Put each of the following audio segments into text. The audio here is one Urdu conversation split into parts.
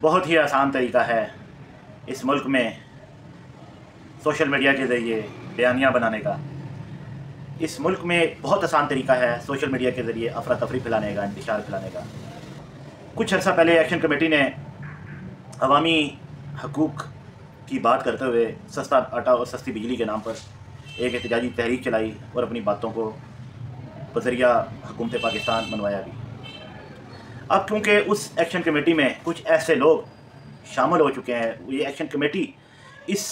بہت ہی آسان طریقہ ہے اس ملک میں سوشل میڈیا کے ذریعے بیانیاں بنانے کا۔ اس ملک میں بہت آسان طریقہ ہے سوشل میڈیا کے ذریعے افراتفری پھیلانے کا، انتشار پھیلانے کا۔ کچھ عرصہ پہلے ایکشن کمیٹی نے عوامی حقوق کی بات کرتے ہوئے سستا آٹا اور سستی بجلی کے نام پر ایک احتجاجی تحریک چلائی اور اپنی باتوں کو بذریعہ حکومت پاکستان منوایا بھی۔ اب کیونکہ اس ایکشن کمیٹی میں کچھ ایسے لوگ شامل ہو چکے ہیں، یہ ایکشن کمیٹی اس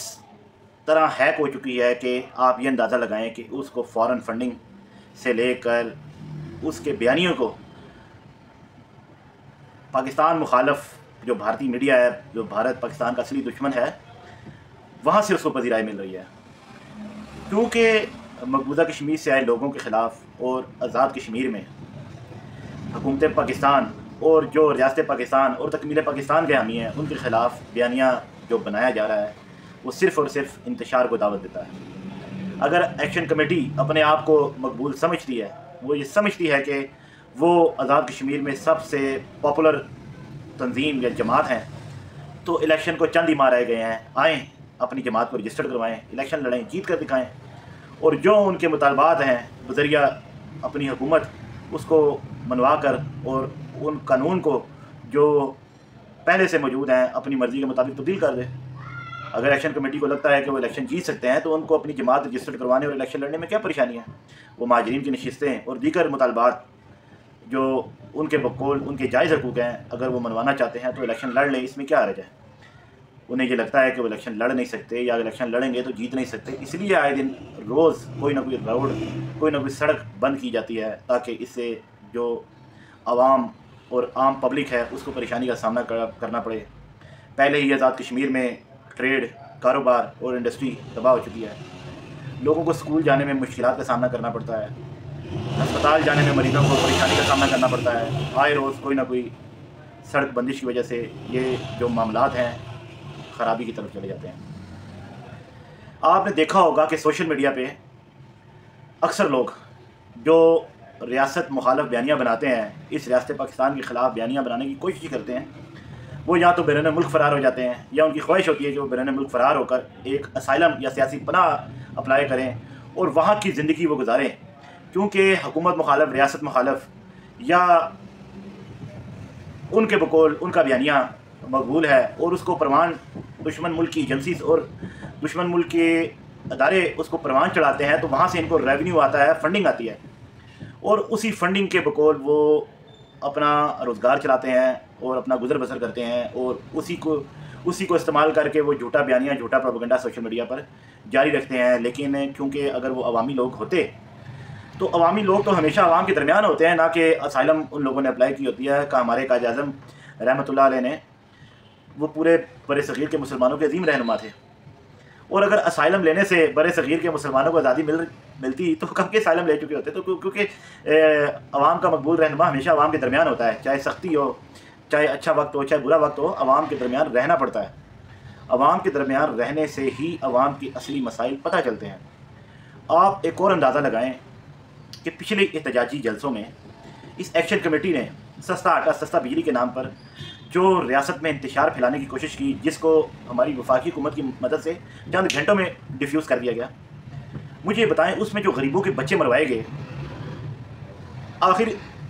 طرح ہیک ہو چکی ہے کہ آپ یہ اندازہ لگائیں کہ اس کو فارن فنڈنگ سے لے کر اس کے بیانیوں کو پاکستان مخالف جو بھارتی میڈیا ہے، جو بھارت پاکستان کا اصلی دشمن ہے، وہاں سے اس کو پذیرائی مل رہی ہے۔ کیونکہ مقبوضہ کشمیر سے آئے لوگوں کے خلاف اور آزاد کشمیر میں حکومت پاکستان اور جو ریاست پاکستان اور تکمیل پاکستان کے حامی ہیں، ان کے خلاف بیانیہ جو بنایا جا رہا ہے وہ صرف اور صرف انتشار کو دعوت دیتا ہے۔ اگر ایکشن کمیٹی اپنے آپ کو مقبول سمجھتی ہے، وہ یہ سمجھتی ہے کہ وہ آزاد کشمیر میں سب سے پاپولر تنظیم یا جماعت ہیں، تو الیکشن کو چند ہی ماہ رہ گئے ہیں، آئیں اپنی جماعت کو رجسٹر کروائیں، الیکشن لڑیں، جیت کر دکھائیں، اور جو ان کے مطالبات ہیں بذریعہ اپنی حکومت اس کو منوا کر اور ان قانون کو جو پہلے سے موجود ہیں اپنی مرضی کے مطابق تبدیل کر دے۔ اگر ایکشن کمیٹی کو لگتا ہے کہ وہ الیکشن جیت سکتے ہیں تو ان کو اپنی جماعت رجسٹر کروانے اور الیکشن لڑنے میں کیا پریشانی ہے؟ وہ مہاجرین کی نشستیں اور دیگر مطالبات جو ان کے بقول ان کے جائز حقوق ہیں، اگر وہ منوانا چاہتے ہیں تو الیکشن لڑ لیں، اس میں کیا حرج ہے؟ انہیں یہ لگتا ہے کہ وہ الیکشن لڑ نہیں سکتے یا الیکشن لڑیں گے تو جیت نہیں سکتے، اس لیے آئے دن روز کوئی نہ کوئی روڈ، کوئی نہ کوئی سڑک بند کی جاتی ہے تاکہ اس سے جو عوام اور عام پبلک ہے اس کو پریشانی کا سامنا کرنا پڑے۔ پہلے ہی آزاد کشمیر میں ٹریڈ، کاروبار اور انڈسٹری تباہ ہو چکی ہے، لوگوں کو اسکول جانے میں مشکلات کا سامنا کرنا پڑتا ہے، ہسپتال جانے میں مریضوں کو پریشانی کا سامنا کرنا پڑتا ہے، آئے روز کوئی نہ کوئی سڑک بندش کی وجہ سے یہ جو معاملات ہیں خرابی کی طرف چلے جاتے ہیں۔ آپ نے دیکھا ہوگا کہ سوشل میڈیا پہ اکثر لوگ جو ریاست مخالف بیانیاں بناتے ہیں، اس ریاست پاکستان کے خلاف بیانیاں بنانے کی کوشش کرتے ہیں، وہ یا تو بیرون ملک فرار ہو جاتے ہیں یا ان کی خواہش ہوتی ہے کہ وہ بیرون ملک فرار ہو کر ایک اسائلم یا سیاسی پناہ اپلائی کریں اور وہاں کی زندگی وہ گزاریں، کیونکہ حکومت مخالف، ریاست مخالف یا ان کے بقول ان کا بیانیہ مقبول ہے اور اس کو پروان دشمن ملک کی ایجنسیز اور دشمن ملک کے ادارے اس کو پروان چڑھاتے ہیں، تو وہاں سے ان کو ریونیو آتا ہے، فنڈنگ آتی ہے، اور اسی فنڈنگ کے بقول وہ اپنا روزگار چلاتے ہیں اور اپنا گزر بسر کرتے ہیں، اور اسی کو استعمال کر کے وہ جھوٹا بیانیہ، جھوٹا پروپیگنڈا سوشل میڈیا پر جاری رکھتے ہیں۔ لیکن کیونکہ اگر وہ عوامی لوگ ہوتے تو عوامی لوگ تو ہمیشہ عوام کے درمیان ہوتے ہیں، نہ کہ اسائلم ان لوگوں نے اپلائی کی ہوتی ہے۔ کہ ہمارے قائد اعظم رحمۃ اللہ علیہ نے، وہ پورے بر صغیر کے مسلمانوں کے عظیم رہنما تھے، اور اگر اسائلم لینے سے بر صغیر کے مسلمانوں کو آزادی ملتی تو کم کے اسائلم لے چکے ہوتے، تو کیونکہ عوام کا مقبول رہنما ہمیشہ عوام کے درمیان ہوتا ہے، چاہے سختی ہو، چاہے اچھا وقت ہو، چاہے برا وقت ہو، عوام کے درمیان رہنا پڑتا ہے۔ عوام کے درمیان رہنے سے ہی عوام کی اصلی مسائل پتہ چلتے ہیں۔ آپ ایک اور اندازہ لگائیں کہ پچھلے احتجاجی جلسوں میں اس ایکشن کمیٹی نے سستا آٹا سستا بجلی کے نام پر جو ریاست میں انتشار پھیلانے کی کوشش کی، جس کو ہماری وفاقی حکومت کی مدد سے چند گھنٹوں میں ڈیفیوز کر دیا گیا، مجھے یہ بتائیں اس میں جو غریبوں کے بچے مروائے گئے، آخر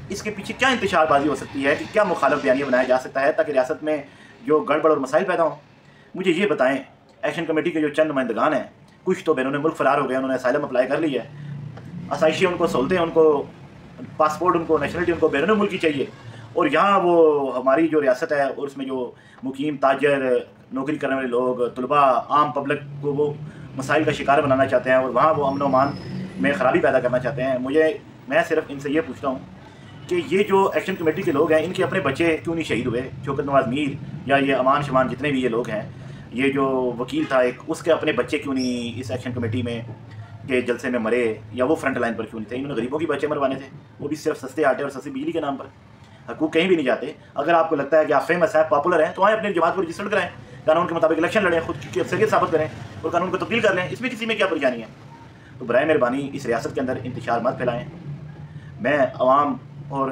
اس کے پیچھے کیا انتشار بازی ہو سکتی ہے کہ کیا مخالف بیانیہ بنایا جا سکتا ہے تاکہ ریاست میں جو گڑبڑ اور مسائل پیدا ہوں؟ مجھے یہ بتائیں، ایکشن کمیٹی کے جو چند نمائندگان ہیں، کچھ تو بیرون ملک فرار ہو گئے، انہوں نے اسائلم اپلائی کر لی ہے، آسائشیں ان کو سہولتیں، ان کو پاسپورٹ، ان کو نیشنلٹی ان کو بیرون ملک کی چاہیے، اور یہاں وہ ہماری جو ریاست ہے اور اس میں جو مقیم تاجر، نوکری کرنے والے لوگ، طلباء، عام پبلک کو وہ مسائل کا شکار بنانا چاہتے ہیں اور وہاں وہ امن و امان میں خرابی پیدا کرنا چاہتے ہیں۔ میں صرف ان سے یہ پوچھتا ہوں کہ یہ جو ایکشن کمیٹی کے لوگ ہیں، ان کے اپنے بچے کیوں نہیں شہید ہوئے؟ شوکت نواز میر یا یہ امان شمان جتنے بھی یہ لوگ ہیں، یہ جو وکیل تھا ایک، اس کے اپنے بچے کیوں نہیں اس ایکشن کمیٹی میں کے جلسے میں مرے، یا وہ فرنٹ لائن پر کیوں نہیں تھے؟ انہوں نے غریبوں کے بچے مروانے تھے، وہ بھی صرف سستے آٹے اور سستی بجلی کے نام پر۔ حقوق کہیں بھی نہیں جاتے۔ اگر آپ کو لگتا ہے کہ آپ فیمس ہیں، پاپولر ہیں، تو آئیں اپنی جماعت کو رجسٹر کرائیں، قانون کے مطابق الیکشن لڑیں، خود کی افسریت ثابت کریں اور قانون کو تبدیل کر لیں، اس میں کسی میں کیا پریشانی ہے؟ تو برائے مہربانی اس ریاست کے اندر انتشار مت پھیلائیں۔ میں عوام اور